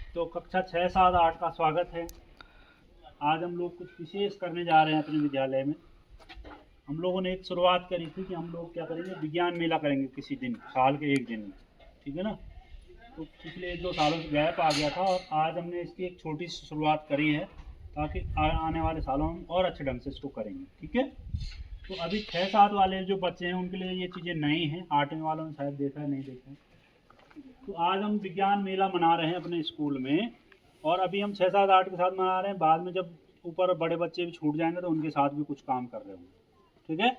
तो कक्षा 6, 7, 8 का स्वागत है। आज हम लोग कुछ विशेष करने जा रहे हैं अपने विद्यालय में। हम लोगों ने एक शुरुआत करी थी कि हम लोग क्या करेंगे, विज्ञान मेला करेंगे किसी दिन, साल के एक दिन में, ठीक है ना। तो पिछले 1-2 सालों से गैप आ गया था और आज हमने इसकी एक छोटी सी शुरुआत करी है ताकि आने वाले सालों में और अच्छे ढंग से इसको करेंगे, ठीक है। तो अभी 6-7 वाले जो बच्चे हैं उनके लिए ये चीज़ें नई हैं, 8वीं वालों ने शायद देखा है, नहीं देखा है। तो आज हम विज्ञान मेला मना रहे हैं अपने स्कूल में, और अभी हम 6, 7, 8 के साथ मना रहे हैं। बाद में जब ऊपर बड़े बच्चे भी छूट जाएंगे तो उनके साथ भी कुछ काम कर रहे होंगे, ठीक है।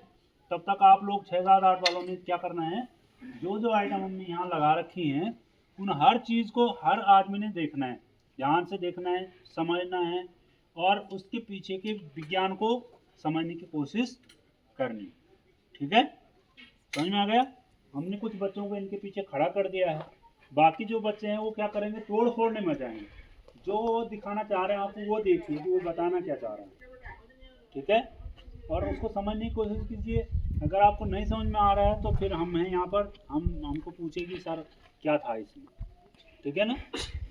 तब तक आप लोग 6, 7, 8 वालों ने क्या करना है, जो जो आइटम हमने यहाँ लगा रखी हैं उन हर चीज़ को हर आदमी ने देखना है, ध्यान से देखना है, समझना है और उसके पीछे के विज्ञान को समझने की कोशिश करनी, ठीक है। समझ में आ गया। हमने कुछ बच्चों को इनके पीछे खड़ा कर दिया है, बाकी जो बच्चे हैं वो क्या करेंगे, तोड़ फोड़ने में जाएंगे। जो वो दिखाना चाह रहे हैं आपको वो देखिए कि वो बताना क्या चाह रहे हैं, ठीक है। और उसको समझने की कोशिश कीजिए। अगर आपको नहीं समझ में आ रहा है तो फिर हम हैं यहाँ पर, हमको पूछे कि सर क्या था इसमें, ठीक है ना।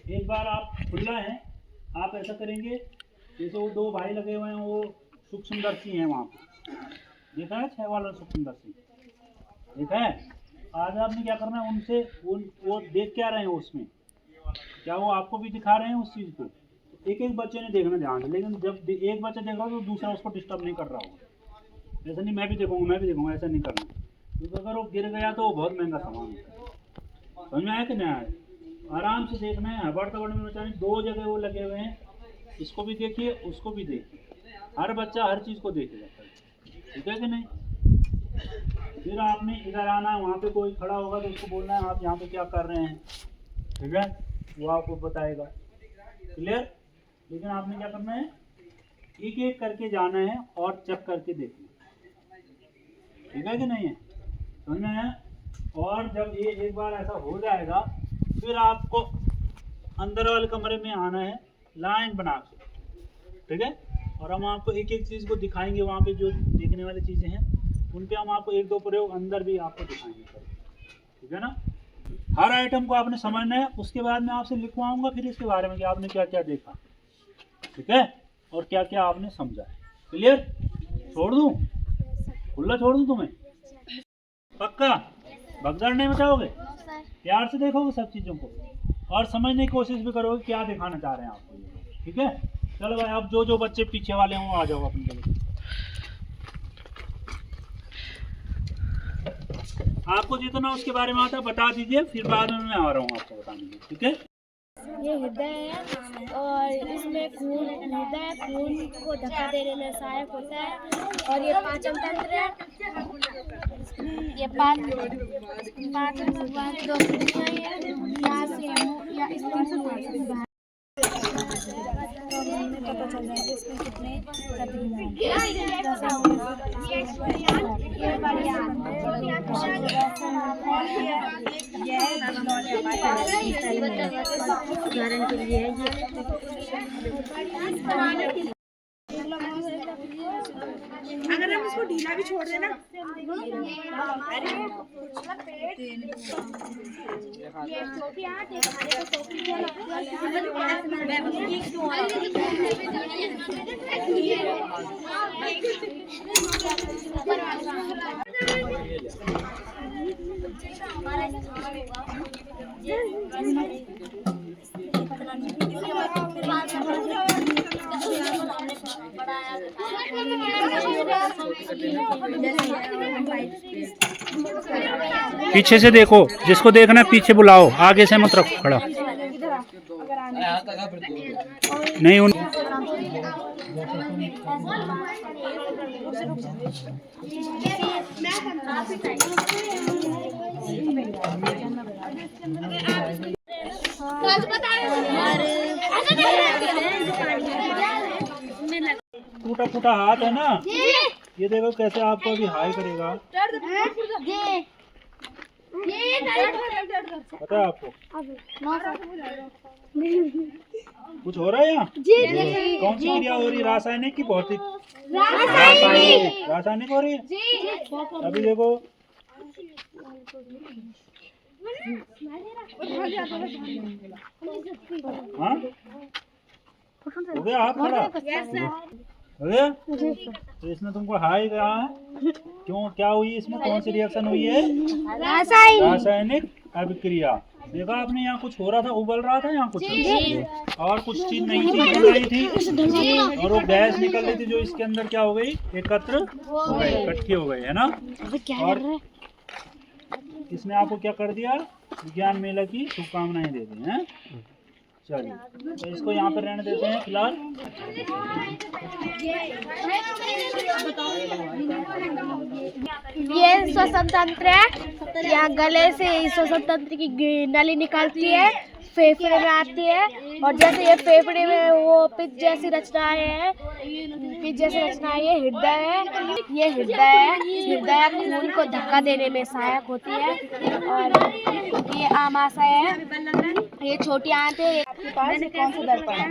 एक बार आप खुला है, आप ऐसा करेंगे जैसे वो 2 भाई लगे हुए हैं, वो सूक्ष्मदर्शी हैं वहाँ पर, देखा है 6 वाला सूक्ष्मदर्शी, देखा है। आज आपने क्या करना है, उनसे वो देख क्या रहे हैं उसमें, क्या वो आपको भी दिखा रहे हैं उस चीज़ को। तो एक एक बच्चे ने देखना ध्यान से, लेकिन जब एक बच्चा देख रहा हो तो दूसरा उसको डिस्टर्ब नहीं कर रहा होगा। ऐसा नहीं मैं भी देखूंगा, ऐसा नहीं करना, क्योंकि अगर वो गिर गया तो वो बहुत महंगा सामान है। समझ में आया कि नहीं आया। आराम से देखना है, हबड़ तबड़ में बचाने। 2 जगह वो लगे हुए हैं, इसको भी देखिए उसको भी देखिए। हर बच्चा हर चीज़ को देखेगा, ठीक है कि नहीं। फिर आपने इधर आना है, वहाँ पे कोई खड़ा होगा तो उसको बोलना है आप यहाँ पे क्या कर रहे हैं, ठीक है, वो आपको बताएगा, क्लियर। लेकिन आपने क्या करना है, एक एक करके जाना है और चेक करके देखना, ठीक है कि नहीं है, समझ में आया। और जब ये एक बार ऐसा हो जाएगा फिर आपको अंदर वाले कमरे में आना है लाइन बना के, ठीक है। और हम आपको एक एक चीज़ को दिखाएंगे, वहाँ पे जो देखने वाली चीज़ें हैं उन पे हम आपको 1-2 प्रयोग अंदर भी आपको दिखाएंगे, ठीक है ना। हर आइटम को आपने समझना है। उसके बाद मैं आपसे लिखवाऊंगा फिर इसके बारे में कि आपने क्या क्या देखा, ठीक है, और क्या क्या आपने समझा है, क्लियर। छोड़ दूं, खुला छोड़ दूं तुम्हें, पक्का भगदड़ नहीं मचाओगे, प्यार से देखोगे सब चीज़ों को और समझने की कोशिश भी करोगे क्या दिखाना चाह रहे हैं आपको, ठीक है। चलो भाई, अब जो जो बच्चे पीछे वाले हों आ जाओ अपनी जगह। आपको जितना उसके बारे में आता है बता दीजिए, फिर बाद में मैं आ रहा हूँ आपको बताने के, ठीक है। ये हृदय है और इसमें खून, हृदय खून को धक्का देने में सहायक होता है। और ये पाचन तंत्र है, ये पाचन पता चल जाएगा इसमें कितने उदाहरण के लिए अगर हम इसको ढीला भी छोड़ देना, अरे ये टोपी पीछे से देखो, जिसको देखना है पीछे बुलाओ, आगे से मत रखो खड़ा, नहीं उन टूटा फूटा हाथ है ना, ये देखो कैसे आपको अभी हाई करेगा, पता है आपको कुछ हो रहा है यहाँ। कौन सी क्रिया हो रही है, रासायनिक की भौतिक? रासायनिक हो रही है। अभी देखो हाँ हो गया हाथ खड़ा हो गया। तो इसने तुमको हाई कहा है क्यों, क्या हुई इसमें, कौन सी रिएक्शन हुई है? रासायनिक अभिक्रिया। देखा आपने, यहाँ कुछ हो रहा था, उबल रहा था यहाँ कुछ, और कुछ चीज नई चीज बन रही थी, और वो गैस निकल रही थी जो इसके अंदर क्या हो गई, एकत्र हो गई, इकट्ठी हो गई, है ना। और इसने आपको क्या कर दिया, विज्ञान मेला की शुभकामनाएं दे दी हैं। चलिए तो इसको यहाँ पर रहने देते हैं फिलहाल। ये श्वसन तंत्र है, यहाँ गले से श्वसन तंत्र की नली निकलती है, फेफड़े में आती है, और जैसे ये फेफड़े में वो पित्त जैसी रचनाएं हैं, पित्त जैसी रचनाएं, ये हृदय है, ये हृदय है। हृदय खून को धक्का देने में सहायक होती है। और ये आमाशय है, ये छोटी आंत है। आपके पास कौन सा दर्पण है?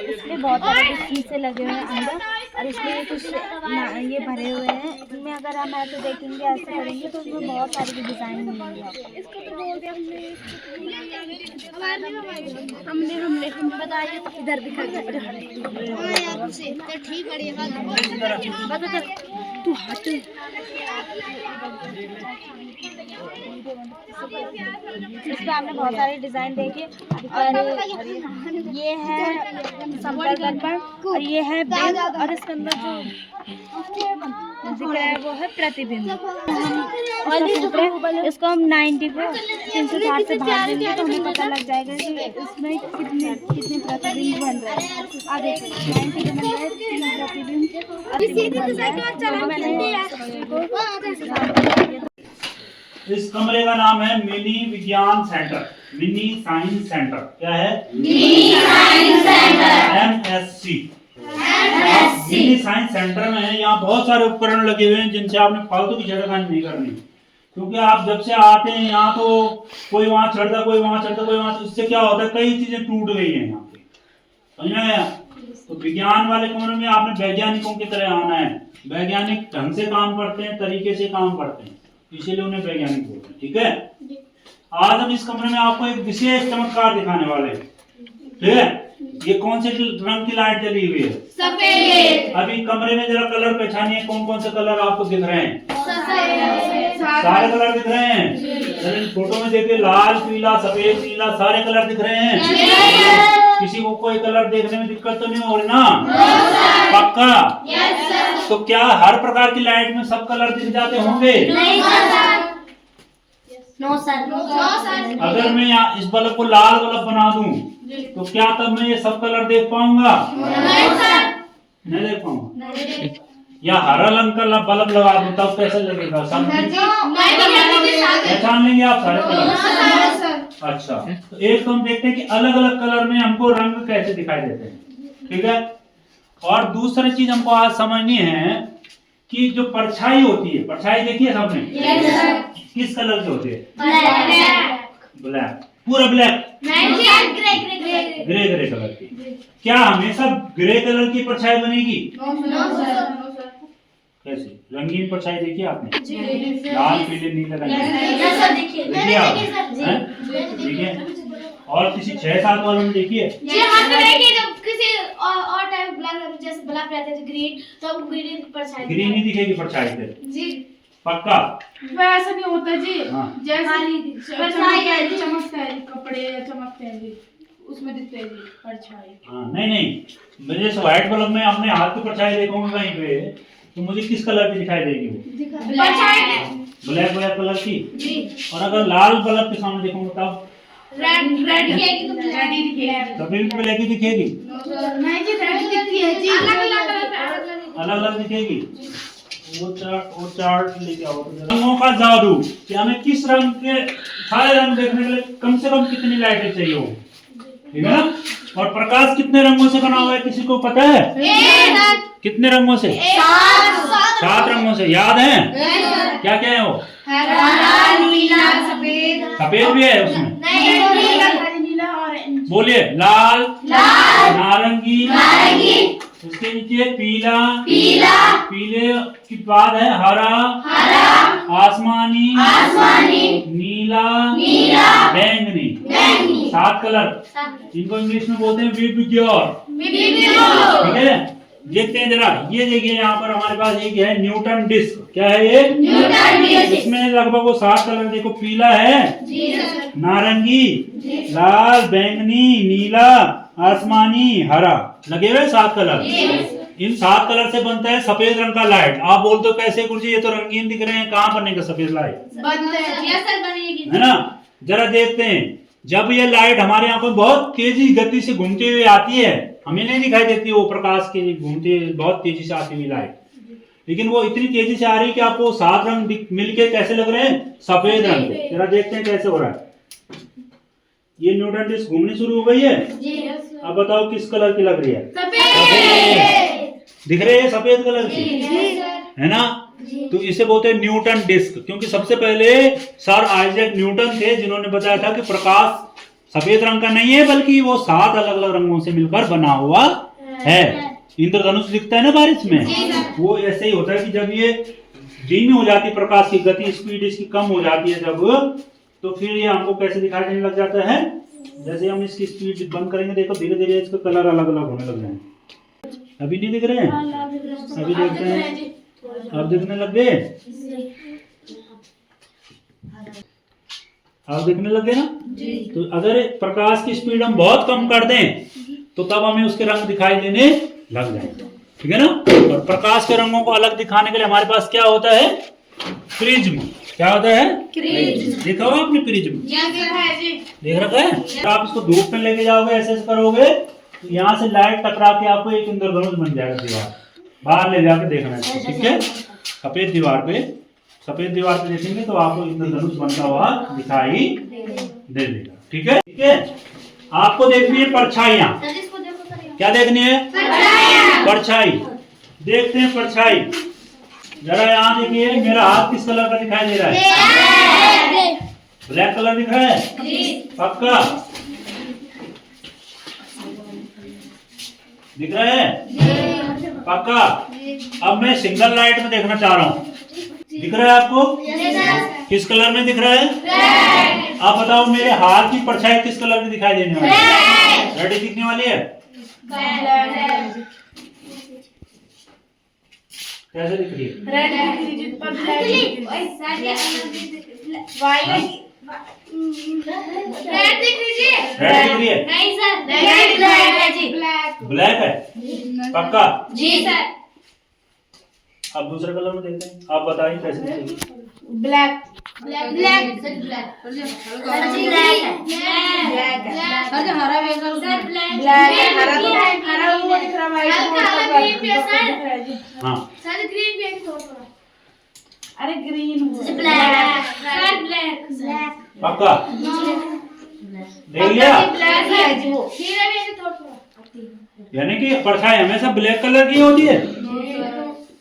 इसमें बहुत सारे शीशे लगे हुए हैं अंदर, और इसमें कुछ ये भरे हुए हैं। इसमें अगर हम ऐसे देखेंगे, ऐसे करेंगे तो इसमें बहुत सारी डिजाइन मिलेंगी आपको। इसको तो बोलते हमने बताइए तो इधर दिखा ठीक है तू हट। इसमें हमने बहुत सारे डिजाइन देखे, और ये है समतल दर्पण, और ये है बिंब, और इसके अंदर जो दिख रहा है वो है प्रतिबिंब। और इसको हम 90 को 360 से भाग देंगे तो हमें पता लग जाएगा कि इसमें कितने प्रतिबिंब बन रहे हैं। आप देखिए 90 के बन रहे हैं 3 प्रतिबिंब। इस कमरे का नाम है मिनी विज्ञान सेंटर, मिनी साइंस सेंटर। क्या है? Mini science centre, MSC। Mini science centre में यहाँ बहुत सारे उपकरण लगे हुए हैं जिनसे आपने फालतू की छेड़खानी नहीं करनी, क्योंकि आप जब से आते हैं यहाँ तो कोई वहाँ चढ़ता, कोई वहाँ चढ़ता, कोई वहाँ, इससे क्या होता है, कई चीजें टूट गई हैं यहाँ पे, समझ में आया? तो विज्ञान वाले कमरे में आपने वैज्ञानिकों की तरह आना है। वैज्ञानिक ढंग से काम करते हैं, तरीके से काम करते हैं, इसीलिए उन्हें वैज्ञानिक बोलते हैं। ठीक है, आज हम इस कमरे में आपको एक विशेष चमत्कार दिखाने वाले हैं। ठीक है, ये कौन से रंग की लाइट जली हुई है? सफेद। अभी कमरे में जरा कलर पहचानिए, कौन कौन से कलर आपको दिख रहे हैं? सारे कलर दिख रहे हैं। फोटो में देखिए, लाल, पीला, सफेद, नीला, सारे कलर दिख रहे हैं। किसी को कोई कलर देखने में दिक्कत तो नहीं हो रही ना? पक्का? तो क्या हर प्रकार की लाइट में सब कलर दिख जाते होंगे? No sir. अगर मैं यहाँ इस बल्ब को लाल बल्ब बना दूं तो क्या तब मैं ये सब कलर देख पाऊंगा? नहीं देख पाऊंगा। या हरा रंग का बल्ब लगा दूं तब कैसे लगेगा? सब पहचान लेंगे आप सारे कलर? अच्छा, तो एक तो हम देखते हैं कि अलग अलग कलर में हमको रंग कैसे दिखाई देते हैं। ठीक है, और दूसरी चीज हमको आज समझनी है कि जो परछाई होती है, परछाई देखिए सबने, किस कलर की होती है? ब्लैक, पूरा ब्लैक, ग्रे कलर की। क्या हमेशा ग्रे कलर की परछाई बनेगी? कैसे? रंगीन परछाई देखी आपने? लाल, पीले, नीले रंग देखिए आप, ठीक है। और किसी 6-7 वालों में देखिए, ग्रीन ही दिखेगी परछाई पे। पक्का? ऐसा नहीं होता जी। हाँ। जैसे चमकता है कपड़े या चमकते हैं जी, उसमें दिखते हैं जी परछाई। हाँ, नहीं मैं जैसे व्हाइट बल्ब में अपने हाथ की परछाई देखूंगा कहीं पे तो मुझे किस कलर की दिखाई देगी? वो ब्लैक कलर की। और अगर लाल बल्ब के सामने देखूंगा तब रेड तभी भी ब्लैक ही दिखेगी? नहीं जी, रेड दिखती है जी, अलग दिखेगी। वो चार्ट लेके आओ। रंगों का जादू, कि हमें किस रंग के सारे रंग देखने के लिए कम से कम कितनी लाइटें चाहिए हो, ठीक है ना? और प्रकाश कितने रंगों से बना हुआ है, किसी को पता है? कितने रंगों से? 7 रंगों से। याद है? क्या क्या है वो? हरा, नीला, सफेद। सफेद भी है उसमें? नीला, ऑरेंज। बोलिए। लाल, नारंगी, उसके नीचे पीला, पीला, पीले के बाद है हरा, हरा, आसमानी, आसमानी, नीला, नीला, बैंगनी, बैंगनी, 7 कलर। इनको इंग्लिश में बोलते हैं विबग्योर। विबग्योर। ठीक है, देखते हैं जरा। ये देखिए यहाँ पर हमारे पास एक है न्यूटन डिस्क। क्या है ये? Newton disc. इसमें लगभग वो 7 कलर। देखो पीला है, जी सर। नारंगी, लाल, बैंगनी, नीला, आसमानी, हरा, लगे हुए 7 कलर। इन 7 कलर से बनता है सफेद रंग का लाइट। आप बोलते हो कैसे गुरुजी, ये तो रंगीन दिख रहे हैं, कहाँ बनेगा सफेद लाइट? है ना? जरा देखते हैं। जब ये लाइट हमारे आंखों में बहुत तेजी गति से घूमती हुई आती है, हमें नहीं दिखाई देती वो प्रकाश की घूमती बहुत तेजी से आती हुई लाइट, लेकिन वो इतनी तेजी से आ रही है कि आपको 7 रंग मिलके कैसे लग रहे हैं? सफेद रंग के। जरा देखते हैं कैसे हो रहा है। ये न्यूटन डिस्क घूमनी शुरू हो गई है। अब बताओ किस कलर की लग रही है? दिख रही है सफेद कलर की, है ना? तो इसे बोलते हैं न्यूटन डिस्क, क्योंकि सबसे पहले सर आइजैक न्यूटन थे जिन्होंने बताया था कि प्रकाश सफेद रंग का नहीं है, बल्कि वो 7 अलग अलग रंगों से मिलकर बना हुआ है। इंद्रधनुष दिखता है ना बारिश में, वो ऐसे ही होता है कि जब ये धीमी हो जाती है प्रकाश की गति, स्पीड इसकी कम हो जाती है जब, तो फिर ये हमको कैसे दिखाई देने लग जाता है? जैसे हम इसकी स्पीड बंद करेंगे, देखो धीरे धीरे इसका कलर अलग अलग होने लग जाएंगे। अभी नहीं दिख रहे हैं? अभी देखते हैं, अब दिखने लग गए। अब दिखने लग गए ना? तो अगर प्रकाश की स्पीड हम बहुत कम कर दें तो तब हमें उसके रंग दिखाई देने लग जाएंगे। ठीक है ना? और प्रकाश के रंगों को अलग दिखाने के लिए हमारे पास क्या होता है? प्रिज्म। क्या होता है? देखा हो आपने प्रिज्म? देख रखा है? तो आप इसको धूप में लेके जाओगे, ऐसे करोगे तो यहाँ से लाइट टकरा के आपको एक इंद्रधनुष बन जाएगा। दीवार बाहर ले जाके देखना है, ठीक है? सफेद दीवार पे देखेंगे तो आपको इंद्रधनुष बनता हुआ दिखाई दे देगा। ठीक है? ठीक है, आपको देखनी है परछाइयाँ। क्या देखनी है? परछाई। देखते हैं परछाई। जरा यहाँ देखिए, मेरा हाथ किस कलर का दिखाई दे रहा है? ब्लैक कलर दिख रहा है? पक्का दिख रहा है? पक्का। अब मैं सिंगल लाइट में देखना चाह रहा हूँ। दिख रहा है आपको? किस कलर में दिख रहा है? आप बताओ मेरे हाथ की परछाई किस कलर की दिखाई देने वाली है? रेड दिखने वाली है? कैसे दिख रही है? रेड दिख रही है? नहीं सर, ब्लैक है? पक्का? जी सर। अब दूसरे कलर में देखते हैं, आप बताइए कैसे दिखेगी? ब्लैक हाँ, अरे ग्रीन पक्का देख लिया? यानी कि परछाई हमेशा ब्लैक कलर की होती है।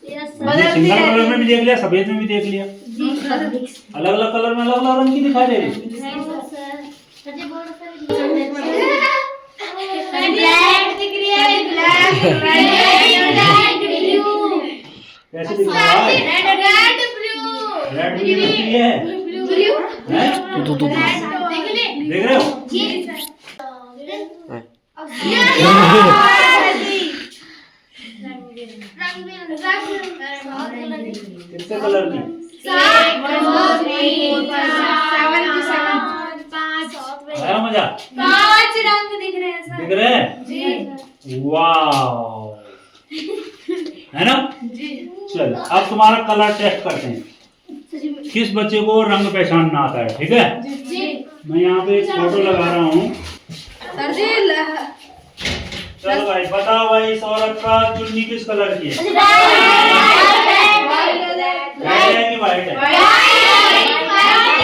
सिंगल कलर में भी देख लिया, सफेद में भी देख लिया, अलग अलग कलर में अलग अलग रंग की दिखाई दे रही। कैसे दिख रहा है? रेड ब्लू दिख रही है? देख रहे हो? कितने कलर की? आया मजा? 5 रंग दिख रहे हैं सर। दिख रहे हैं? वाह, है ना? चल अब तुम्हारा कलर टेस्ट करते हैं, किस बच्चे को रंग पहचानना आता है। ठीक है, मैं यहाँ पे एक फोटो लगा रहा हूँ। चलो भाई बताओ भाई, इस औरत का चुन्नी किस कलर की है? रेड है कि वाइट है?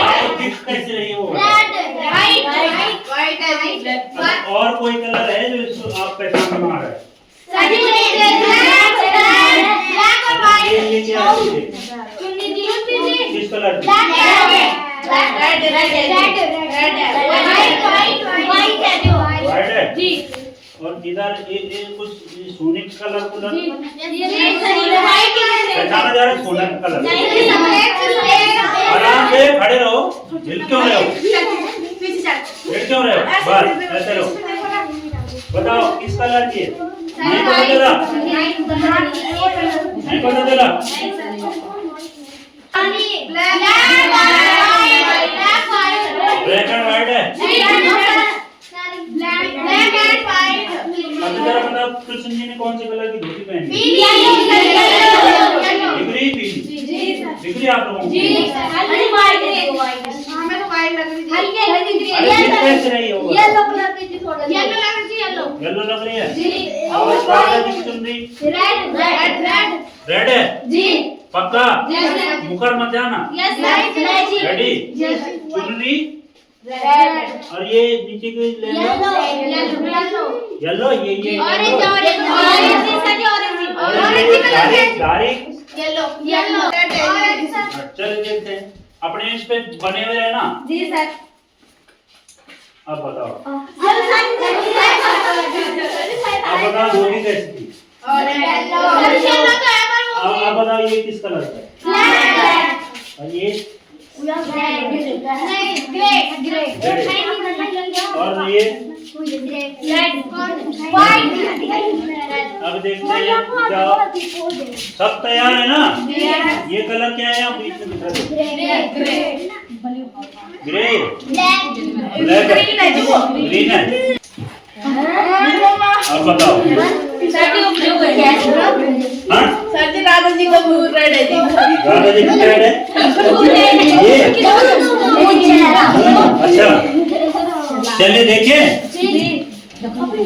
आपको दिख कैसे रही है वो? और कोई कलर है जो इसको आप पहचान बना रहे हैं? ये क्या है? किस कलर की? वाइट है? और इधर ये कुछ सोने का कलर पहचाना जा रहा है, सोने का कलर। आराम से खड़े रहो, हिल क्यों रहे हो, हिल क्यों रहे हो, बस ऐसे रहो। बताओ किस कलर की है? नहीं पता चला, नहीं पता चला। ब्लैक एंड व्हाइट है। अब जरा बताओ कृष्ण जी ने कौन से कलर की धोती पहनी? डिग्री डिग्री आप लोगों को येलो लग रही है। और चुनरी रेड है पक्का? मुखर मत जाना, रेडी? चुनरी और ये नीचे की येलो, ये चल देखते हैं अपने इस पे बने हुए हैं ना। जी सर। अब बताओ, अब बताओ धोनी कैसी थी? अब बताओ ये किस कलर का है? और ये और ये अब देखते हैं क्या सब तैयार है ना? ये कलर क्या है? आप बीच में दिखा दो। ग्रे, ब्लैक, ग्रीन है। अब बताओ राधा जी का रेड है जी। राधा जी का रेड है ये? अच्छा चलिए देखिए,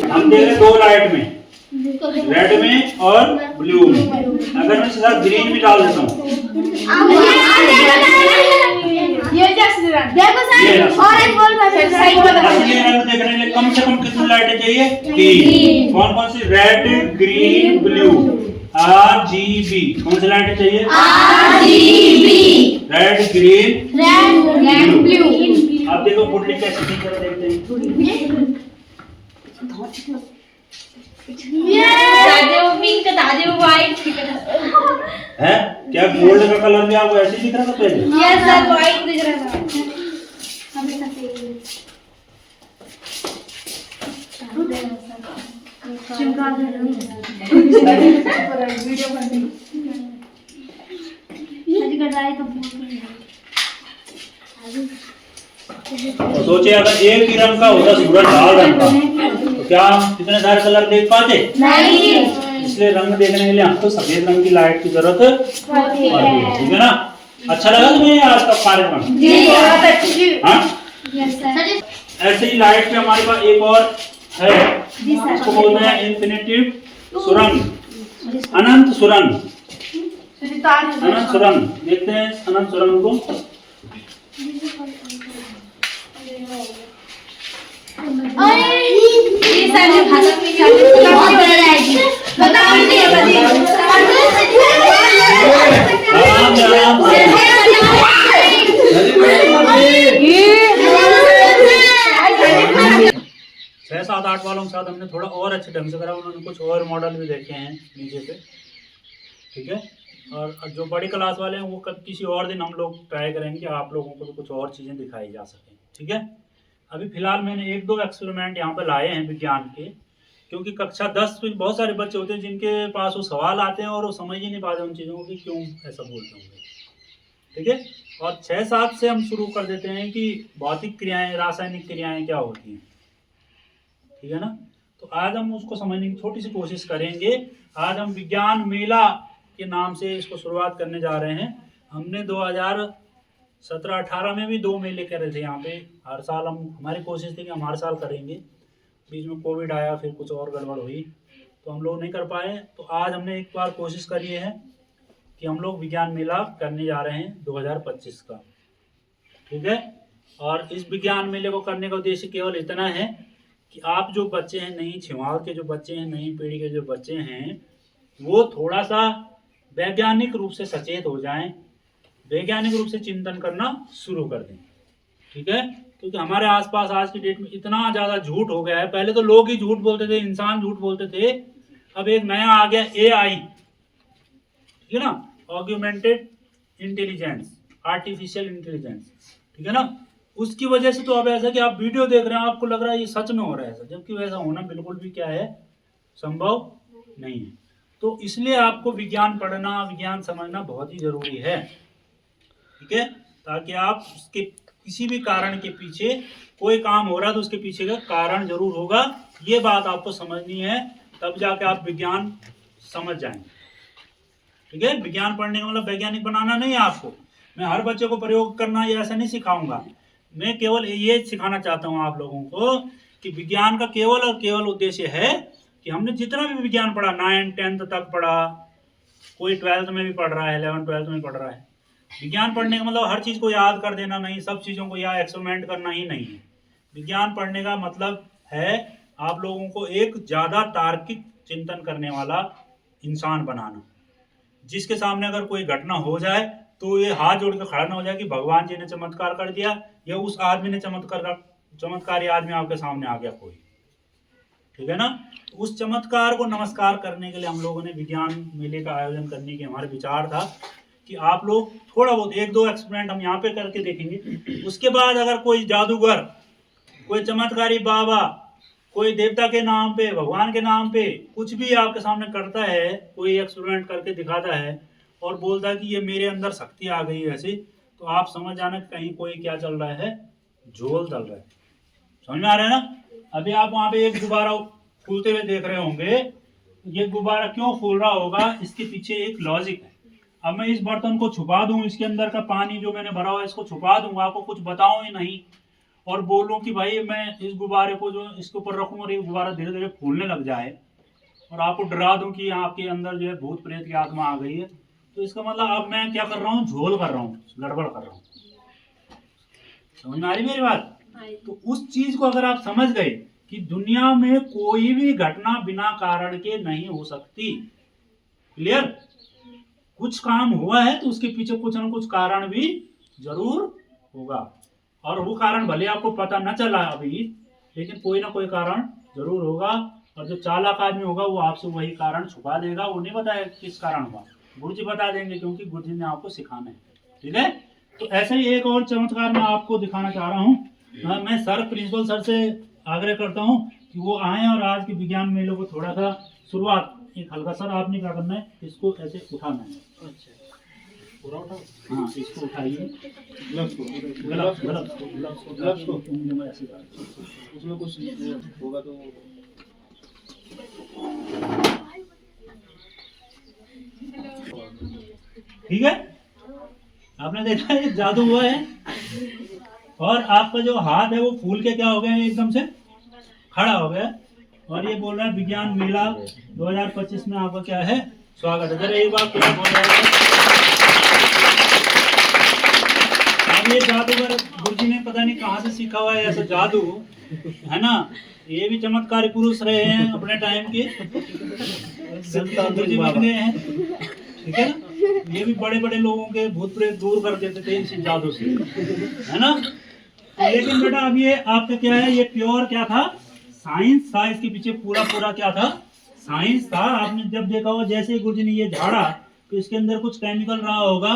हम देख रहे दो लाइट में, रेड में और ब्लू में। अगर मैं इसके साथ ग्रीन भी डाल देता हूँ, ये देखो सर, ऑरेंज बॉल असली रंग देखने के लिए कम से कम कितनी लाइटें चाहिए? 3। कौन कौन सी? Red, green, blue, RGB। कौन सी लाइटें चाहिए? RGB। Red, green, blue. अब देखो पुटली कैसे ठीक कर देखते हैं। दादे वो पिंक, दादे वो व्हाइट। है क्या गोल्ड का कलर भी आपको ऐसे दिख रहा था पहले? यस सर, व्हाइट दिख रहा था। वीडियो तो सोचे अगर एक ही रंग का होता सूरज लाल रंग का तो क्या हम कितने सारे कलर देख पाते? नहीं। इसलिए रंग देखने के लिए हमको सफेद रंग की लाइट की जरूरत पड़ती है, ठीक है ना? अच्छा लगा तुम्हें आज का कार्यक्रम? ऐसे ही लाइट पे हमारे पास एक और है, इसको बोलते हैं इंफिनिटिव सुरंग, अनंत सुरंग। अनंत सुरंग देखते हैं अनंत सुरंग को। छह सात आठ वालों के साथ हमने थोड़ा और अच्छे ढंग से करा, उन्होंने कुछ और मॉडल भी देखे हैं नीचे पे, ठीक है। और जो बड़ी क्लास वाले हैं वो किसी और दिन हम लोग ट्राई करेंगे कि आप लोगों को तो कुछ और चीज़ें दिखाई जा सकें, ठीक है। अभी फिलहाल मैंने एक दो एक्सपेरिमेंट यहाँ पर लाए हैं विज्ञान के, क्योंकि कक्षा 10 में बहुत सारे बच्चे होते हैं जिनके पास वो सवाल आते हैं और वो समझ ही नहीं पाते उन चीज़ों को कि क्यों ऐसा बोलते होंगे, ठीक है। और 6-7 से हम शुरू कर देते हैं कि भौतिक क्रियाएं, रासायनिक क्रियाएं क्या होती हैं, ठीक है ना। तो आज हम उसको समझने की छोटी सी कोशिश करेंगे। आज हम विज्ञान मेला के नाम से इसको शुरुआत करने जा रहे हैं। हमने 2017-18 में भी 2 मेले करे थे यहाँ पे। हर साल हमारी कोशिश थी कि हम हर साल करेंगे, बीच में कोविड आया, फिर कुछ और गड़बड़ हुई तो हम लोग नहीं कर पाए। तो आज हमने एक बार कोशिश करी है कि हम लोग विज्ञान मेला करने जा रहे हैं 2025 का, ठीक है। और इस विज्ञान मेले को करने का उद्देश्य केवल इतना है कि आप जो बच्चे हैं, नई छिवाल के जो बच्चे हैं, नई पीढ़ी के जो बच्चे हैं, वो थोड़ा सा वैज्ञानिक रूप से सचेत हो जाएं, वैज्ञानिक रूप से चिंतन करना शुरू कर दें, ठीक है। क्योंकि हमारे आसपास आज की डेट में इतना ज़्यादा झूठ हो गया है। पहले तो लोग ही झूठ बोलते थे, इंसान झूठ बोलते थे, अब एक नया आ गया AI, ठीक है ना, ऑग्यूमेंटेड इंटेलिजेंस, आर्टिफिशियल इंटेलिजेंस, ठीक है ना। उसकी वजह से तो अब ऐसा कि आप वीडियो देख रहे हैं, आपको लग रहा है ये सच में हो रहा है ऐसा, जबकि वैसा होना बिल्कुल भी क्या है, संभव नहीं है। तो इसलिए आपको विज्ञान पढ़ना, विज्ञान समझना बहुत ही जरूरी है, ठीक है, ताकि आप उसके किसी भी कारण के पीछे, कोई काम हो रहा है तो उसके पीछे का कारण जरूर होगा, ये बात आपको समझनी है, तब जाके आप विज्ञान समझ जाएंगे, ठीक है। विज्ञान पढ़ने का मतलब वैज्ञानिक बनाना नहीं है आपको। मैं हर बच्चे को प्रयोग करना ये ऐसा नहीं सिखाऊंगा, मैं केवल ये सिखाना चाहता हूँ आप लोगों को कि विज्ञान का केवल और केवल उद्देश्य है कि हमने जितना भी विज्ञान पढ़ा, 9th 10th तक पढ़ा, कोई 12th में भी पढ़ रहा है, 11th 12th में पढ़ रहा है, विज्ञान पढ़ने का मतलब हर चीज़ को याद कर देना नहीं, सब चीज़ों को या एक्सपेरिमेंट करना ही नहीं है। विज्ञान पढ़ने का मतलब है आप लोगों को एक ज़्यादा तार्किक चिंतन करने वाला इंसान बनाना, जिसके सामने अगर कोई घटना हो जाए तो ये हाथ जोड़ के खड़ा ना हो जाए कि भगवान जी ने चमत्कार कर दिया या उस आदमी ने चमत्कारी आदमी आपके सामने आ गया कोई, ठीक है ना। उस चमत्कार को नमस्कार करने के लिए हम लोगों ने विज्ञान मेले का आयोजन करने की हमारे विचार था कि आप लोग थोड़ा बहुत 1-2 एक्सपेरिमेंट हम यहाँ पे करके देखेंगे। उसके बाद अगर कोई जादूगर, कोई चमत्कारी बाबा, कोई देवता के नाम पे, भगवान के नाम पे कुछ भी आपके सामने करता है, कोई एक्सपेरिमेंट करके दिखाता है और बोलता है कि ये मेरे अंदर शक्ति आ गई है ऐसी, तो आप समझ जाना कहीं कोई क्या चल रहा है, झोल चल रहा है। समझ में आ रहा है ना। अभी आप वहाँ पे एक गुब्बारा फूलते हुए देख रहे होंगे, ये गुब्बारा क्यों फूल रहा होगा, इसके पीछे एक लॉजिक है। अब मैं इस बर्तन को छुपा दूं, इसके अंदर का पानी जो मैंने भरा हुआ है इसको छुपा दूंगा, आपको कुछ बताऊं ही नहीं, और बोलूं कि भाई मैं इस गुब्बारे को जो इसके ऊपर रखूं और ये गुब्बारा धीरे धीरे फूलने लग जाए, और आपको डरा दूं कि आपके अंदर जो है भूत प्रेत की आत्मा आ गई है, तो इसका मतलब अब मैं क्या कर रहा हूँ, झोल कर रहा हूँ, गड़बड़ कर रहा हूँ। समझ में आ रही मेरी बात। तो उस चीज को अगर आप समझ गए कि दुनिया में कोई भी घटना बिना कारण के नहीं हो सकती, क्लियर, कुछ काम हुआ है तो उसके पीछे कुछ ना कुछ कारण भी जरूर होगा, और वो कारण भले आपको पता न चला अभी, लेकिन कोई ना कोई कारण जरूर होगा, और जो चालाक आदमी होगा वो आपसे वही कारण छुपा देगा, वो नहीं बताएगा किस कारण हुआ, गुरुजी बता देंगे, क्योंकि गुरुजी ने आपको सिखाना है, ठीक है। तो ऐसे ही एक और चमत्कार मैं आपको दिखाना चाह रहा हूँ। मैं सर, प्रिंसिपल सर से आग्रह करता हूँ कि वो आए और आज के विज्ञान मेले को थोड़ा सा शुरुआत, एक हल्का सर आपने क्या करना है, इसको ऐसे उठाना है, अच्छा पूरा उठाओ, हाँ इसको उठाइए, ग्लव्स को ऐसे उसमें कुछ होगा तो ठीक है। आपने देखा है जादू हुआ है, और आपका जो हाथ है वो फूल के क्या हो गया, एकदम से खड़ा हो गया, और ये बोल रहा है विज्ञान मेला 2025 में आपका क्या है, स्वागत है। जरा एक बार पूरा बोल रहा है। अब ये जादूगर गुरुजी ने पता नहीं कहाँ से सीखा हुआ है ऐसा जादू, है ना। ये भी चमत्कारी पुरुष रहे हैं अपने टाइम के, गुरुजी बन गए हैं, ठीक है ना। ये भी बड़े बड़े लोगों के भूत प्रेत दूर कर देते थे इस जादू से, है ना। लेकिन बेटा अब ये आपका क्या है, ये प्योर क्या था, साइंस था, इसके पीछे पूरा पूरा क्या था, साइंस था। आपने जब देखा होगा जैसे ही गुरुजी ने ये झाड़ा तो इसके अंदर कुछ केमिकल रहा होगा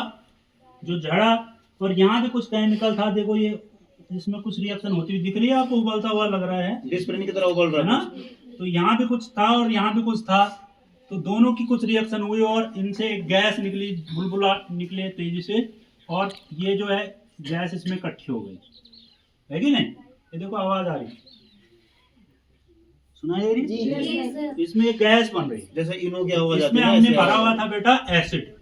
जो झड़ा, और यहाँ भी कुछ केमिकल था, देखो ये इसमें कुछ रिएक्शन होती हुई दिख रही है आपको, उबलता हुआ लग रहा है, डिस्प्रिन की तरह उबल रहा है ना। तो यहाँ भी कुछ था और यहाँ भी कुछ था, तो दोनों की कुछ रिएक्शन हुई और इनसे एक गैस निकली, बुलबुला निकले तेजी से, और ये जो है गैस इसमें इकट्ठी हो गई, है कि नहीं। ये देखो आवाज आ रही, सुनाई दे रही, इसमें एक गैस बन रही, जैसे इनो क्या हुआ, इसमें हमने भरा हुआ था बेटा एसिड,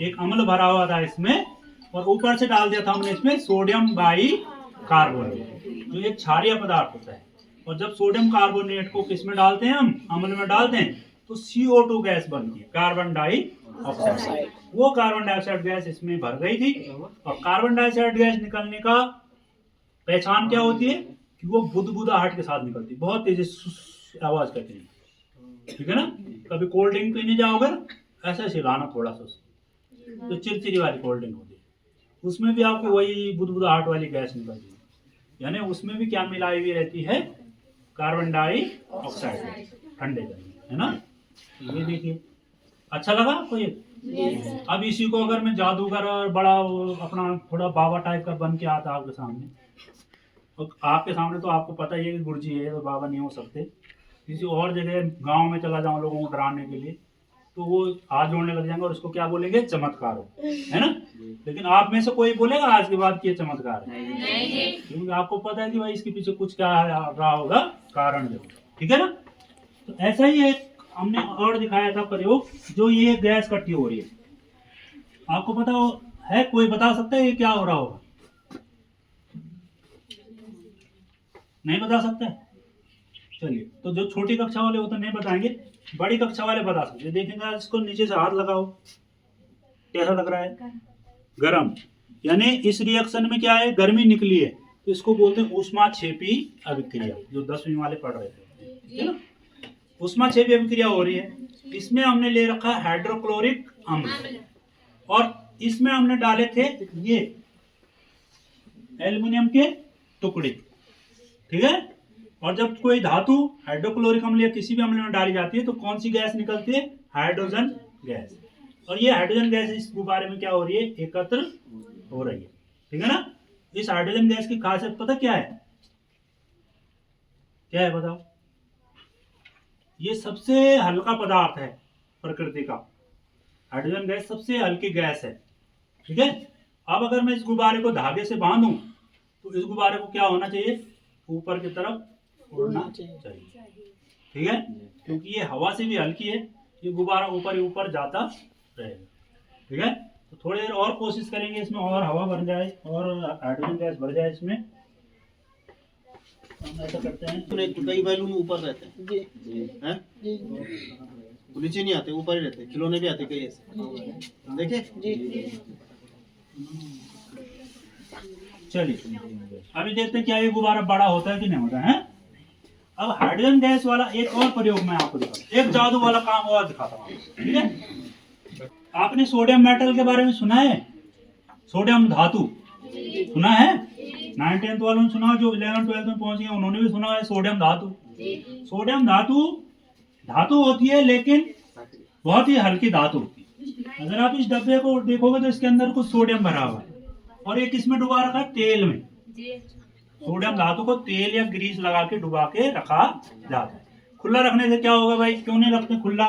एक अम्ल भरा हुआ था इसमें, और ऊपर से डाल दिया था हमने इसमें सोडियम बाइकार्बोनेट, जो एक क्षारीय पदार्थ होता है। और जब सोडियम कार्बोनेट को किसमें डालते हैं, हम अम्ल में डालते हैं, तो CO2 गैस बनती है, कार्बन डाइऑक्साइड। वो कार्बन डाइऑक्साइड गैस इसमें भर गई थी, और कार्बन डाइऑक्साइड गैस निकलने का पहचान क्या होती है कि वो बुदबुदाहट के साथ निकलती है, बहुत तेजी से आवाज करती है, ठीक है ना। कभी कोल्ड ड्रिंक पीने जाओगे ऐसे हिलाना थोड़ा सा, तो चिरचिरी वाली कोल्ड ड्रिंक होती है, उसमें भी आपको वही बुदबुदाहट वाली गैस निकलती है, यानी उसमें भी क्या मिलाई हुई रहती है, कार्बन डाइऑक्साइड ठंडे जल में, है ना। ये देखिए, अच्छा लगा आपको ये? अब इसी को अगर मैं जादूगर और बड़ा अपना थोड़ा बाबा टाइप का बन के आता आपके सामने, तो आपके सामने तो आपको पता ही है कि गुरुजी है तो बाबा नहीं हो सकते, किसी और जगह गांव में चला जाऊं लोगों को डराने के लिए, तो वो हाथ जोड़ने लग जाएंगे और उसको क्या बोलेंगे, चमत्कार हो, है ना। लेकिन आप में से कोई बोलेगा आज के बाद कि ये चमत्कार है? क्योंकि आपको पता है कि भाई इसके पीछे कुछ क्या रहा होगा, कारण जो, ठीक है ना। तो ऐसा ही एक हमने और दिखाया था प्रयोग, जो ये गैस इकट्ठी हो रही है, आपको पता है, कोई बता सकता है ये क्या हो रहा होगा? नहीं बता सकते? चलिए, तो जो छोटी कक्षा वाले वो तो नहीं बताएंगे, बड़ी कक्षा वाले बता सकते। देखेंगे इसको नीचे से हाथ लगाओ, कैसा लग रहा है? गरम। यानी इस रिएक्शन में क्या है, गर्मी निकली है, तो इसको बोलते हैं ऊष्माक्षेपी अभिक्रिया, जो 10वीं वाले पढ़ रहे थे, है ना। ऊष्माक्षेपी अभिक्रिया हो रही है, इसमें हमने ले रखा है हाइड्रोक्लोरिक अम्ल, और इसमें हमने डाले थे ये एल्युमिनियम के टुकड़े, ठीक है। और जब कोई धातु हाइड्रोक्लोरिक अम्ल या किसी भी अम्ल में डाली जाती है तो कौन सी गैस निकलती है, हाइड्रोजन गैस। और ये हाइड्रोजन गैस इस गुब्बारे में क्या हो रही है, एकत्र हो रही है, ठीक है ना। इस हाइड्रोजन गैस की खासियत पता क्या है? क्या है बताओ? ये सबसे हल्का पदार्थ है प्रकृति का, हाइड्रोजन गैस सबसे हल्की गैस है, ठीक है। अब अगर मैं इस गुब्बारे को धागे से बांधूं तो इस गुब्बारे को क्या होना चाहिए, ऊपर की तरफ उड़ना चाहिए, ठीक है, क्योंकि ये हवा से भी हल्की है, ये गुब्बारा ऊपर ही ऊपर जाता रहेगा, ठीक है। तो थोड़ी देर और कोशिश करेंगे इसमें और हवा भर जाए और हाइड्रोजन गैस भर जाए इसमें। हम ऐसा करते हैं, कई बैलून ऊपर रहते हैं, वो नीचे नहीं आते, ऊपर ही रहते हैं, खिलौने भी आते कई ऐसे, देखे। चलिए अभी देखते हैं क्या ये गुब्बारा बड़ा होता है कि नहीं होता है। अब हाइड्रोजन गैस वाला एक और प्रयोग मैं आपको दिखाता हूँ, एक जादू वाला काम और दिखाता हूँ, ठीक है। आपने सोडियम मेटल के बारे में सुना है, सोडियम धातु सुना है? 9th वालों ने सुना, जो 11th 12th में पहुंच गए उन्होंने भी सुना है सोडियम धातु। सोडियम धातु धातु होती है, लेकिन बहुत ही हल्की धातु होती है। अगर आप इस डब्बे को देखोगे तो इसके अंदर कुछ सोडियम भरा हुआ है, और एक इसमें डुबा रखा है तेल में। सोडियम धातु को तेल या ग्रीस लगा के डुबा के रखा जाता है। खुला रखने से क्या होगा भाई, क्यों नहीं रखते खुला,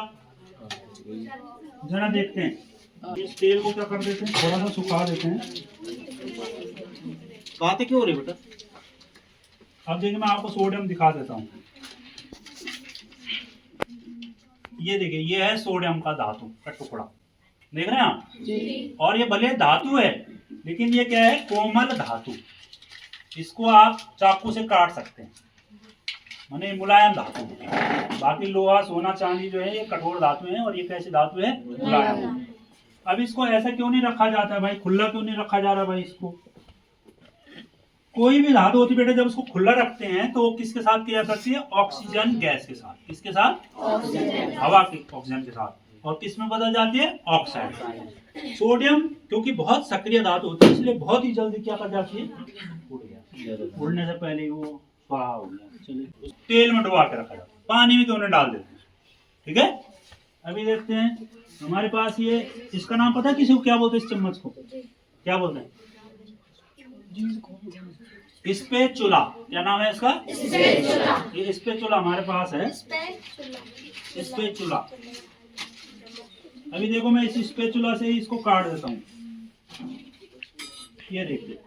जरा देखते हैं। इस तेल को क्या कर देते हैं, थोड़ा सा सुखा देते हैं। बातें क्यों हो रही बेटा? अब देखिए मैं आपको सोडियम दिखा देता हूँ। ये देखिए, ये है सोडियम का धातु का टुकड़ा, देख रहे हैं आप? और ये भले धातु है, लेकिन ये क्या है, कोमल धातु। इसको आप चाकू से काट सकते हैं, माने मुलायम धातु है। बाकी लोहा सोना चांदी जो है ये कठोर धातु है, और ये कैसी धातु है, मुलायम। अब इसको ऐसा क्यों नहीं रखा जाता है भाई, खुला क्यों नहीं रखा जा रहा भाई? इसको कोई भी धातु होती बेटा, जब उसको खुला रखते हैं तो वो किसके साथ किया करती है, ऑक्सीजन गैस के साथ। किसके साथ? हवा के ऑक्सीजन के साथ। और किस में बदल जाती है, ऑक्साइड। सोडियम क्योंकि बहुत सक्रिय धातु होती है, इसलिए बहुत ही जल्दी क्या कर जाती है, उड़ जाती। उड़ने से पहले ही वो स्वाहा हो गया। चलिए, तेल में डुबा के रखा जाता है, पानी में क्यों नहीं डाल देते, ठीक है। अभी देखते हैं हमारे पास ये, इसका नाम पता है किसी को, क्या बोलते हैं इस चम्मच को, क्या बोलते हैं? स्पैचुला। क्या नाम है इसका? ये स्पैचुला हमारे पास है, स्पैचुला। अभी देखो मैं इस स्पैचुला से ही इसको काट देता हूँ। ये देखिए,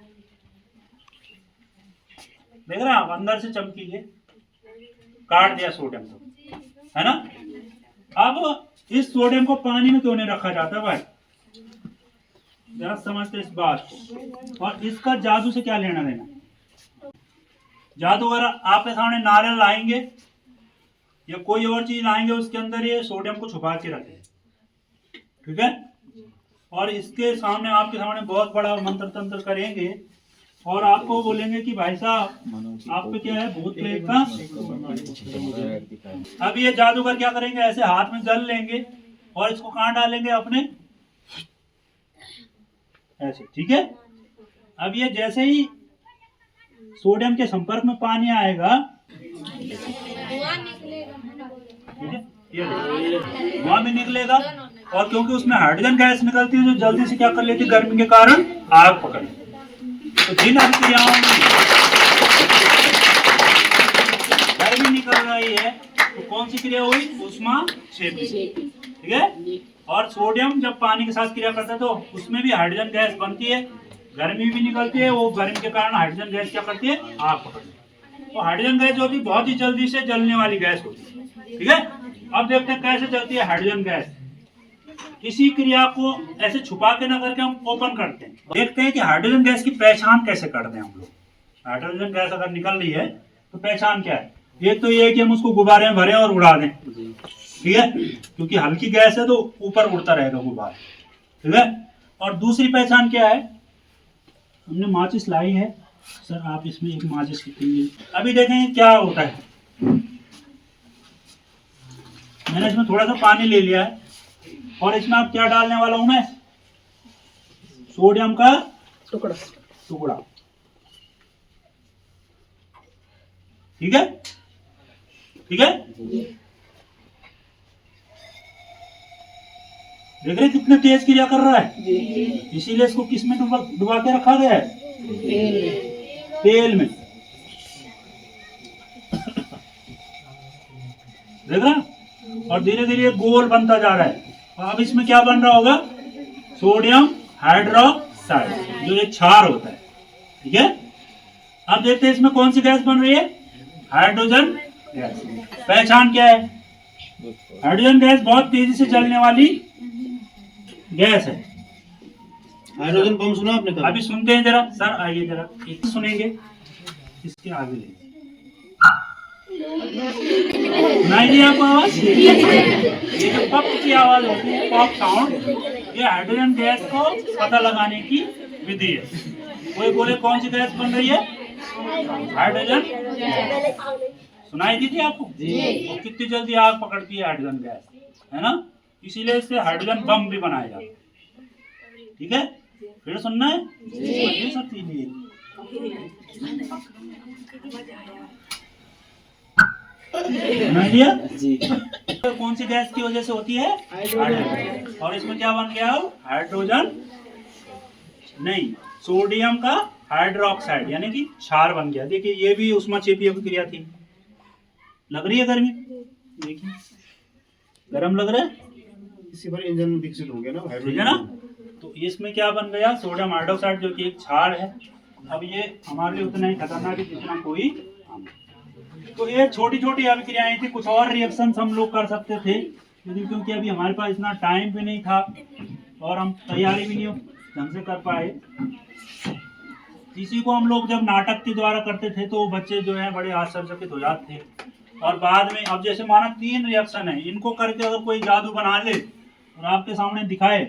देख रहे हैं आप, अंदर से चमकीले काट दिया सोडियम को, है ना। अब इस सोडियम को पानी में क्यों नहीं रखा जाता भाई, जरा समझते इस बात को। और इसका जादू से क्या लेना देना? जादूगर आपके सामने नारियल लाएंगे या कोई और चीज लाएंगे, उसके अंदर ये सोडियम को छुपा के रखें, ठीक है। और इसके सामने, आपके सामने बहुत बड़ा मंत्र तंत्र करेंगे और आपको बोलेंगे कि भाई साहब आप पे क्या है, भूत प्रेत का। अब ये जादूगर क्या करेंगे, ऐसे हाथ में जल लेंगे और इसको कहाँ डालेंगे, अपने ऐसे, ठीक है। अब ये जैसे ही सोडियम के संपर्क में पानी आएगा, ठीक है, ये धुआं भी निकलेगा, और क्योंकि उसमें हाइड्रोजन गैस निकलती है जो जल्दी से क्या कर लेती है, गर्मी के कारण आग पकड़ लेती है। तो जिन अभिक्रियाओं में गर्मी निकल रही है तो कौन सी क्रिया हुई, ऊष्माक्षेपी, ठीक है। और सोडियम जब पानी के साथ क्रिया करता है तो उसमें भी हाइड्रोजन गैस बनती है, गर्मी भी निकलती है, वो गर्मी के कारण हाइड्रोजन गैस क्या करती है, आग पकड़ती है। तो हाइड्रोजन गैस जो होती है बहुत ही जल्दी से जलने वाली गैस होती है, ठीक है। अब देखते हैं कैसे चलती है हाइड्रोजन गैस। इसी क्रिया को ऐसे छुपा के ना करके हम ओपन करते हैं, देखते हैं कि हाइड्रोजन गैस की पहचान कैसे करते हैं हम लोग। हाइड्रोजन गैस अगर निकल रही है तो पहचान क्या है, एक तो ये है कि हम उसको गुब्बारे में भरें और उड़ा दें, ठीक है, क्योंकि हल्की गैस है तो ऊपर उड़ता रहेगा गुब्बारा, ठीक है। और दूसरी पहचान क्या है, हमने माचिस लाई है, सर आप इसमें एक माचिस कीजिए, अभी देखेंगे क्या होता है। मैंने इसमें थोड़ा सा पानी ले लिया है और इसमें अब क्या डालने वाला हूं मैं, सोडियम का टुकड़ा, ठीक है, ठीक है। देख रहे कितने तेज क्रिया कर रहा है, इसीलिए इसको किस में डुबा के रखा गया है, तेल में, देख रहा। और धीरे धीरे गोल बनता जा रहा है। अब इसमें क्या बन रहा होगा, सोडियम हाइड्रोक्साइड, जो एक क्षार होता है, ठीक है। अब देखते हैं इसमें कौन सी गैस बन रही है, हाइड्रोजन गैस। पहचान क्या है, हाइड्रोजन गैस बहुत तेजी से जलने वाली गैस है। हाइड्रोजन बम सुना आपने कभी? अभी सुनते हैं जरा, सर आइए जरा, एक सुनेंगे, इसके आगे ले नहीं आपको आवाज, ये जो पप की आवाज होती है, पॉप साउंड, ये हाइड्रोजन गैस को पता लगाने की विधि है। कोई बोले कौन सी गैस बन रही है, हाइड्रोजन, सुनाई दी थी आपको, और कितनी जल्दी आग पकड़ती है हाइड्रोजन गैस, है ना। इसीलिए इससे हाइड्रोजन बम भी बनाया जाता है, ठीक है। फिर सुनना है, ये सब जी। तो कौन सी गैस की वजह से होती है, हाइड्रोजन। और इसमें क्या बन गया, हाइड्रोजन नहीं, सोडियम का हाइड्रोक्साइड, यानी कि क्षार बन गया। देखिए ये भी ऊष्माक्षेपी अभिक्रिया थी, लग रही है गर्मी, देखिए गर्म लग रहा है, इसी पर इंजन विकसित हो गया ना, हाइड्रोजन ना। तो इसमें क्या बन गया, सोडियम हाइड्रोक्साइड, जो कि एक क्षार है। अब ये हमारे लिए उतना ही खतरनाक है जितना कोई। तो ये छोटी छोटी अभिक्रियाएं थी, कुछ और रिएक्शंस हम लोग कर सकते थे, लेकिन क्योंकि अभी हमारे पास इतना टाइम भी नहीं था और हम तैयारी भी नहीं ढंग से कर पाए। इसी को हम लोग जब नाटक के द्वारा करते थे तो बच्चे जो है बड़े आश्चर्यचकित हो जाते थे। और बाद में अब जैसे माना 3 रिएक्शन है, इनको करके अगर कोई जादू बना ले और आपके सामने दिखाए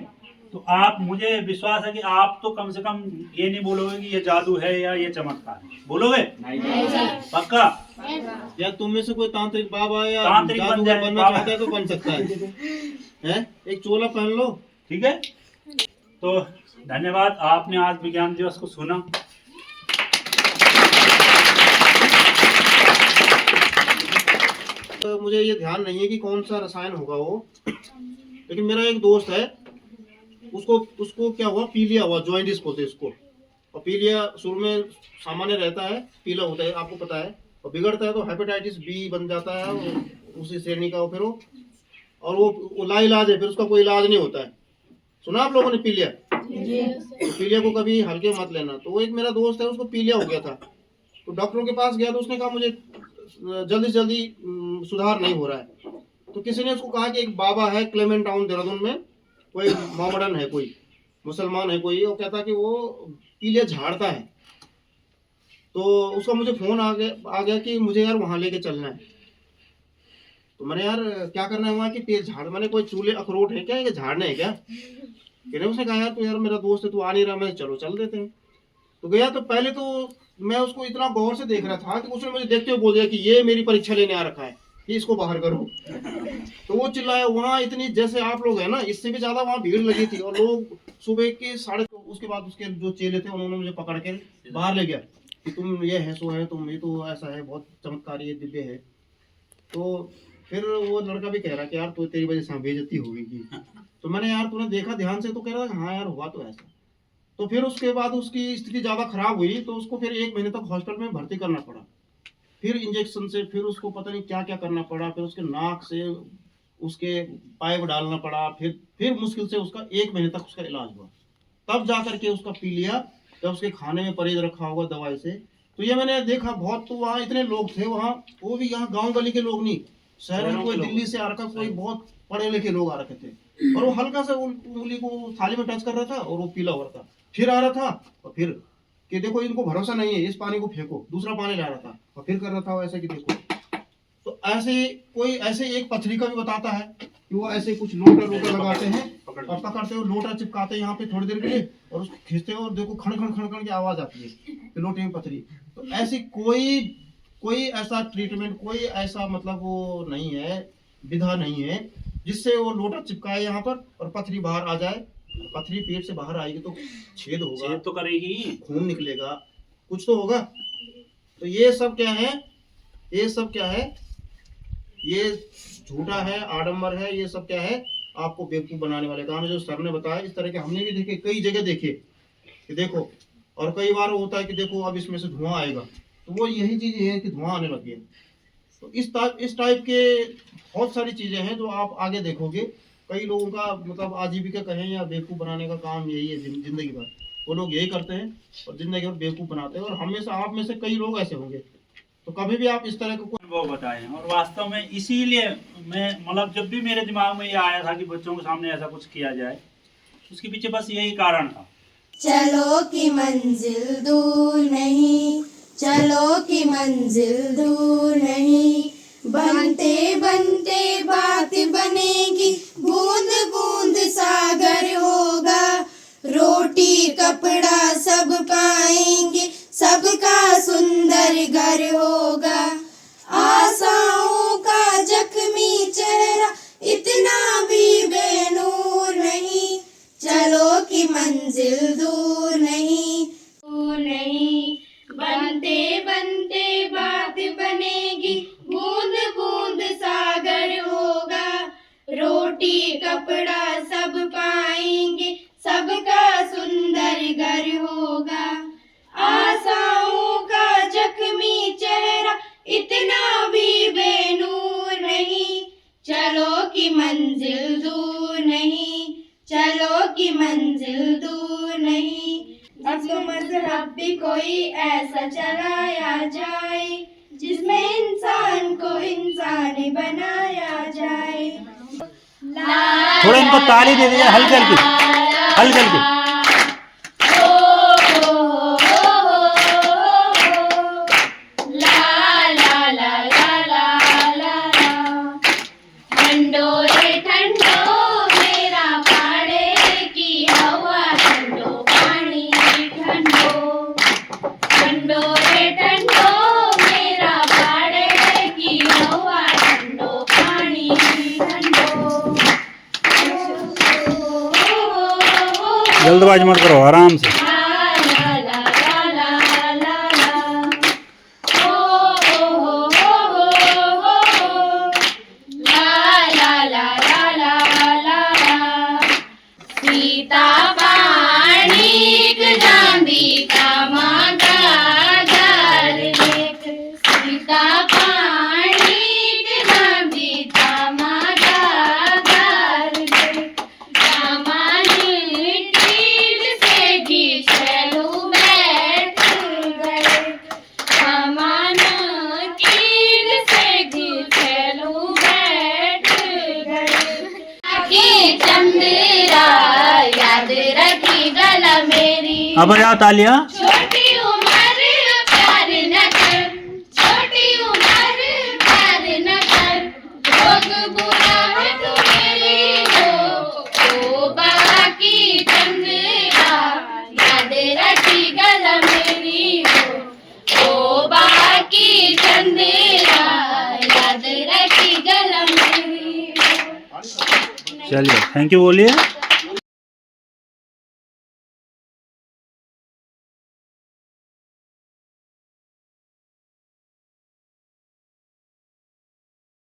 तो आप, मुझे विश्वास है कि आप तो कम से कम ये नहीं बोलोगे कि ये जादू है या ये चमत्कार है, बोलोगे पक्का। या तुम में से कोई तांत्रिक बाबा या तांत्रिक जादूगर बनना चाहता है तो बन सकता है, एक चोला पहन लो, ठीक है। तो धन्यवाद, आपने आज विज्ञान दिवस को सुना। तो मुझे ये ध्यान नहीं है कि कौन सा रसायन होगा वो, लेकिन मेरा एक दोस्त है, उसको क्या हुआ, पीलिया हुआ, जॉइंटिस बोलते हैं इसको। और पीलिया शुरू में सामान्य रहता है, पीला होता है, आपको पता है, और बिगड़ता है तो हेपेटाइटिस बी बन जाता है, उसी श्रेणी का। फिर और वो लाइलाज है, फिर उसका कोई इलाज नहीं होता है। सुना आप लोगों ने पीलिया? तो पीलिया को कभी हल्के मत लेना। तो वो एक मेरा दोस्त है, उसको पीलिया हो गया था, तो डॉक्टरों के पास गया तो उसने कहा मुझे जल्दी से जल्दी सुधार नहीं हो रहा है। तो किसी ने उसको कहा कि एक बाबा है क्लेमेंट टाउन देहरादून में, कोई मोहम्मदन है, कोई मुसलमान है कोई, वो कहता कि वो पीलिया झाड़ता है। तो उसका मुझे फोन आ गया कि मुझे यार वहाँ लेके चलना है। तो मैंने यार क्या करना है वहाँ की, पेड़ झाड़, मैंने कोई चूल्हे अखरोट है क्या, ये झाड़ने है क्या? फिर उसने कहा यार तो यार मेरा दोस्त है, तू आ नहीं रहा, मैं चलो चल देते हैं। तो गया, तो पहले तो मैं उसको इतना गौर से देख रहा था कि उसने मुझे देखते हुए बोल दिया कि ये मेरी परीक्षा लेने आ रखा है, कि इसको बाहर करो। तो वो चिल्लाया, वहाँ इतनी, जैसे आप लोग हैं ना, इससे भी ज्यादा वहाँ भीड़ लगी थी, और लोग सुबह के 3:30, उसके बाद उसके जो चेले थे उन्होंने मुझे पकड़ के बाहर ले गया। कि तुम ये है सो है, तुम ये तो ऐसा है, बहुत चमत्कारी है, दिव्य है। तो फिर वो लड़का भी कह रहा कि यार तो तेरी वजह से बेइज्जती होगी। तो मैंने यार तूने देखा ध्यान से, तो कह रहा हाँ यार हुआ तो ऐसा। तो फिर उसके बाद उसकी स्थिति ज़्यादा खराब हुई, तो उसको फिर 1 महीने तक हॉस्पिटल में भर्ती करना पड़ा। फिर इंजेक्शन से, फिर उसको पता नहीं क्या क्या करना पड़ा, फिर उसके नाक से उसके पाइप डालना पड़ा, फिर मुश्किल से उसका 1 महीने तक उसका इलाज हुआ। तब जा करके उसका पी लिया, जब उसके खाने में परहेज रखा होगा दवाई से। तो ये मैंने देखा बहुत। तो वहाँ इतने लोग थे वहाँ, वो भी यहाँ गांव गली के लोग नहीं, शहर में कोई दिल्ली से आ रखा, कोई बहुत पढ़े लिखे लोग आ रखे थे। और वो हल्का सा उंगली को थाली में टच कर रहा था और वो पीला हो रहा था। फिर आ रहा था और फिर कि देखो इनको भरोसा नहीं है, इस पानी को फेंको, दूसरा पानी ला रहा था और फिर कर रहा था ऐसा कि देखो। तो ऐसे कोई ऐसे एक पथरी का भी बताता है कि वो ऐसे कुछ लोटा लगाते हैं और पकड़ते हो, लोटा चिपकाते हैं यहाँ पे थोड़ी देर के लिए और उसको खींचते हो और देखो खड़ खड़ खड़ खड़ की आवाज आती है कि लोटे में पथरी। तो ऐसी कोई ऐसा ट्रीटमेंट, कोई ऐसा मतलब वो नहीं है, विधा नहीं है जिससे वो लोटा चिपकाए यहाँ पर और पथरी बाहर आ जाए। पथरी पेट से बाहर आएगी तो छेद होगा, छेद तो करेगी, खून निकलेगा, कुछ तो होगा। तो ये सब क्या है, ये सब क्या है, ये झूठा है, आडंबर है, ये सब क्या है, आपको बेवकूफ बनाने वाले काम है। जो सर ने बताया इस तरह के हमने भी देखे, कई जगह देखे कि देखो। और कई बार होता है कि देखो अब इसमें से धुआं आएगा, तो वो यही चीज है कि धुआं आने लगी है। तो इस टाइप के बहुत सारी चीजें हैं जो आप आगे देखोगे। कई लोगों का मतलब आजीविका कहें या बेवकूफ बनाने का काम यही है जिंदगी भर। वो लोग यही करते हैं और जिंदगी भर बेवकूफ बनाते हैं। और हमेशा आप में से कई लोग ऐसे होंगे। तो कभी भी आप इस तरह का अनुभव बताए हैं। और वास्तव में इसीलिए मैं मतलब जब भी मेरे दिमाग में ये आया था कि बच्चों के सामने ऐसा कुछ किया जाए, उसके पीछे बस यही कारण था। चलो कि मंजिल दूर नहीं, चलो कि मंजिल दूर नहीं, बनते बनते बात बनेगी, बूंद बूंद सागर होगा, रोटी कपड़ा सब पाएंगे, सबका सुंदर घर होगा। आशाओं का जख्मी चेहरा इतना भी बेनूर नहीं, चलो कि मंजिल दूर नहीं, दूर नहीं, बनते बनते बात बनेगी, बूंद बूंद सागर होगा, रोटी कपड़ा सब पाएंगे, सबका सुंदर घर होगा। आशाओं का जख्मी चेहरा इतना भी बेनूर नहीं, चलो कि मंजिल दूर नहीं, चलो कि मंजिल दूर नहीं। अब तो मजहब भी कोई ऐसा चलाया जाए, जिसमें इंसान को इंसान बनाया जाए। थोड़ा इनको ताली दे दीजिए, हल्की हल्की हल्की हल्की। जल्दबाजी मत करो, आराम से। सीता पानी जांदी का मांगा घर देख, सीता पानी जांदी का मांगा घर देख, सामान टील से घिसलू बैठ गए, सामान टील से घिसलू बैठ गए। आखी चंद्रा याद रखी गला मेरी, अब जाओ तालियां। छोटी उम्र प्यार न कर, छोटी उम्र प्यार न कर, लोग बुरा है तो मेरी हो बाकी चंद्रा याद रखी गला मेरी हो बाकी चंद्रा याद रखी गला मेरी। चलिए, थैंक यू बोलिए।